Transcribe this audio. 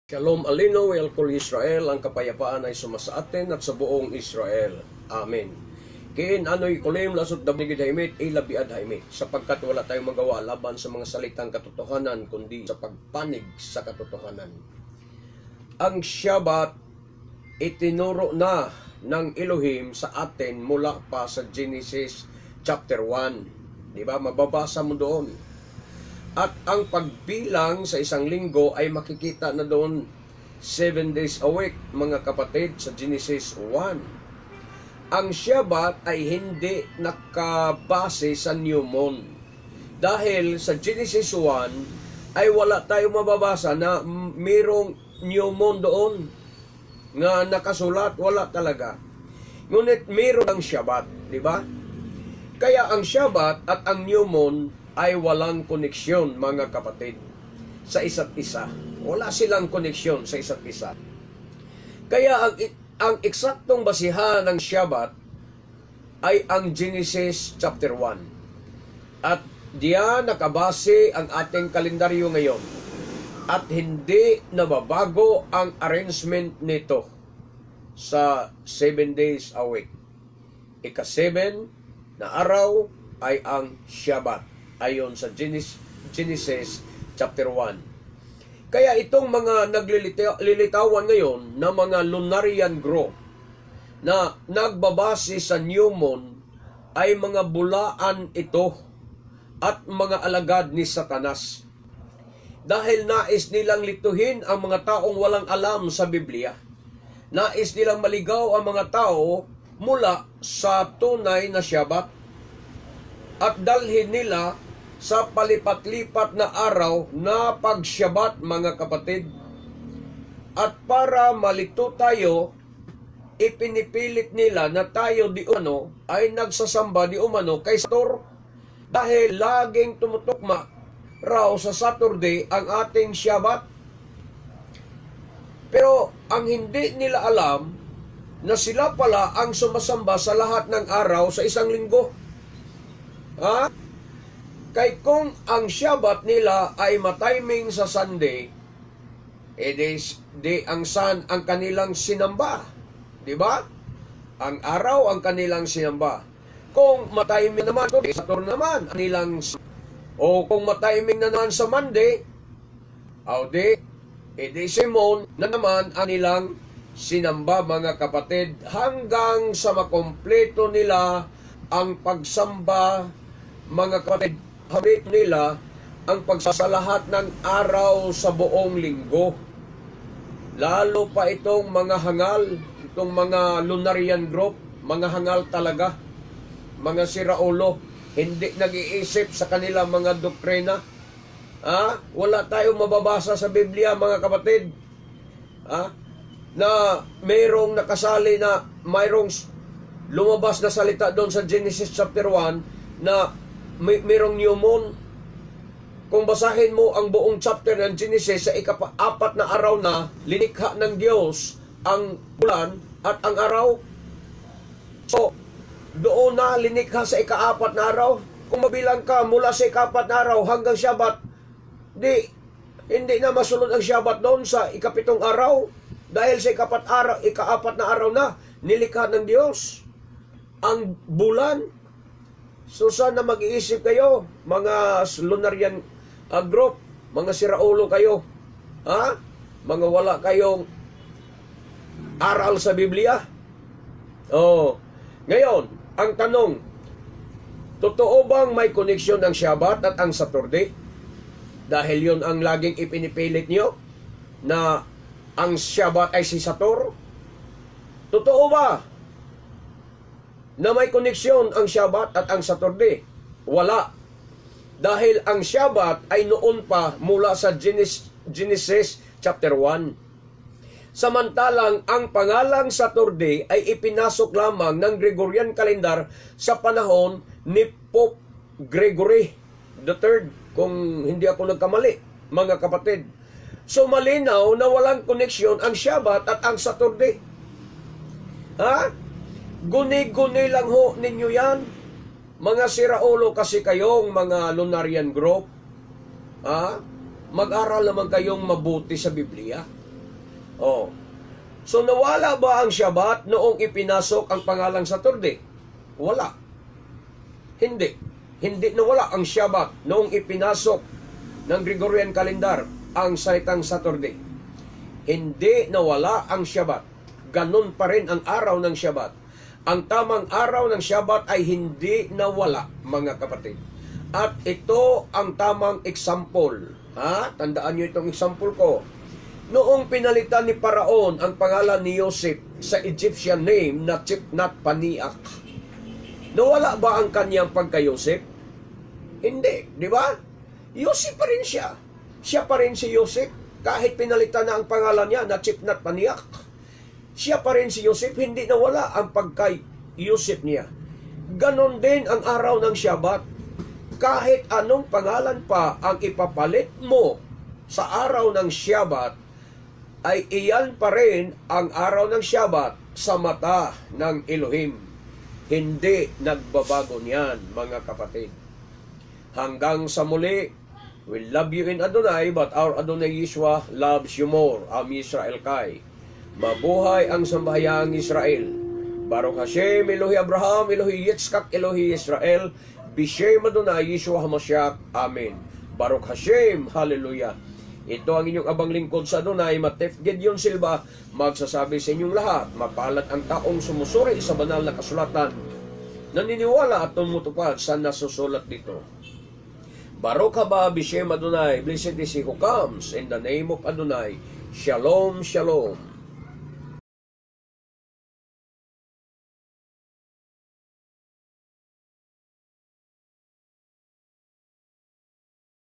Shalom Alino, Welcome Israel, ang kapayapaan ay sumasa atin at sa buong Israel. Amen. Kin ano'y kulim lasot damigid haimit, ilabiad haimit, sapagkat wala tayong magawa laban sa mga salitang katotohanan, kundi sa pagpanig sa katotohanan. Ang Shabbat itinuro na ng Elohim sa atin mula pa sa Genesis chapter 1. Di ba? Mababasa mo doon. At ang pagbilang sa isang linggo ay makikita na doon 7 days a week, mga kapatid, sa Genesis 1. Ang Shabbat ay hindi nakabase sa new moon. Dahil sa Genesis 1 ay wala tayong mababasa na mayroong new moon doon nga nakasulat, wala talaga. Ngunit mayroon ang Shabbat, di ba? Kaya ang Shabbat at ang new moon ay walang koneksyon, mga kapatid, sa isa't isa. Wala silang koneksyon sa isa't isa. Kaya ang eksaktong basihan ng Shabbat ay ang Genesis chapter 1. At diyan nakabase ang ating kalendaryo ngayon. At hindi nababago ang arrangement nito sa 7 days a week. Ika-7 na araw ay ang Shabbat, ayon sa Genesis chapter 1. Kaya itong mga naglilitawan ngayon na mga lunarian group na nagbabase sa new moon ay mga bulaan ito at mga alagad ni Satanas. Dahil nais nilang lituhin ang mga taong walang alam sa Biblia. Nais nilang maligaw ang mga tao mula sa tunay na Shabbat at dalhin nila sa palipat-lipat na araw na pag-Shabbat, mga kapatid. At para malito tayo, ipinipilit nila na tayo di umano ay nagsasamba di umano kay Sator, dahil laging tumutukma raw sa Saturday ang ating Shabbat. Pero ang hindi nila alam na sila pala ang sumasamba sa lahat ng araw sa isang linggo. Kay kung ang Shabbat nila ay matiming sa Sunday, ang sun ang kanilang sinamba. Di ba? Ang araw ang kanilang sinamba. Kung matiming naman, Saturn naman, kanilang, o kung matiming na naman sa Monday, Simon na naman ang nilang sinamba, mga kapatid, hanggang sa makompleto nila ang pagsamba, mga kapatid, habit nila ang pagsasalahat ng araw sa buong linggo. Lalo pa itong mga hangal, itong mga lunarian group, mga hangal talaga, mga siraulo, hindi nag-iisip sa kanilang mga doktrina. Wala tayong mababasa sa Biblia, mga kapatid, na mayroong nakasali na mayroong lumabas na salita doon sa Genesis chapter 1 na mayroong new moon. Kung basahin mo ang buong chapter ng Genesis, sa ika-4 na araw na linikha ng Diyos ang bulan at ang araw. So, doon na linikha sa ika-4 na araw. Kung mabilang ka mula sa ika-4 na araw hanggang Shabbat, hindi na masunod ang Shabbat doon sa ika-7 araw. Dahil sa ika-4 na araw na nilikha ng Diyos ang bulan. So sana mag-iisip kayo, mga lunarian group, mga siraulo kayo, mga wala kayong aral sa Biblia. Ngayon, ang tanong, totoo bang may koneksyon ang Shabbat at ang Saturday? Dahil yun ang laging ipinipilit nyo, na ang Shabbat ay si Sator. Totoo ba na may koneksyon ang Shabbat at ang Saturday? Wala. Dahil ang Shabbat ay noon pa mula sa Genesis chapter 1. Samantalang ang pangalang Saturday ay ipinasok lamang ng Gregorian calendar sa panahon ni Pope Gregory III, kung hindi ako nagkamali, mga kapatid. So malinaw na walang koneksyon ang Shabbat at ang Saturday. Guni-guni lang ho ninyo yan. Mga siraulo kasi kayong mga lunarian group. Mag-aral naman kayong mabuti sa Biblia. Oh. So nawala ba ang Shabbat noong ipinasok ang pangalang Saturday? Wala. Hindi. Hindi nawala ang Shabbat noong ipinasok ng Gregorian calendar ang salitang Saturday. Hindi nawala ang Shabbat. Ganun pa rin ang araw ng Shabbat. Ang tamang araw ng Shabbat ay hindi nawala, mga kapatid. At ito ang tamang example. Tandaan nyo itong example ko. Noong pinalitan ni Paraon ang pangalan ni Yosef sa Egyptian name na Tifnat-Paneah, nawala ba ang kanyang pagka-Yosef? Hindi, di ba? Yosef pa rin siya. Siya pa rin si Yosef. Kahit pinalitan na ang pangalan niya na Tifnat-Paneah, siya pa rin si Yosef, hindi nawala ang pagka-Yosef niya. Ganon din ang araw ng Shabbat. Kahit anong pangalan pa ang ipapalit mo sa araw ng Shabbat, ay iyan pa rin ang araw ng Shabbat sa mata ng Elohim. Hindi nagbabago niyan, mga kapatid. Hanggang sa muli, we love you in Adonai, but our Adonai Yeshua loves you more. Am Yisrael Kai. Mabuhay ang sambahayang Israel. Baruch Hashem, Elohi Abraham, Elohi Yitzchak, Elohi Israel, Bishem Adonai Yeshua HaMashiach. Amen. Baruch Hashem. Hallelujah. Ito ang inyong abang lingkod sa Adonai, Matef Gedeon Silva, magsasabi sa inyong lahat, mapalad ang taong sumusuri sa banal na kasulatan, naniniwala at tumutupad sa nasusulat dito. Baruch haba Bishem Adonai, blessed is he who comes in the name of Adonai. Shalom, shalom.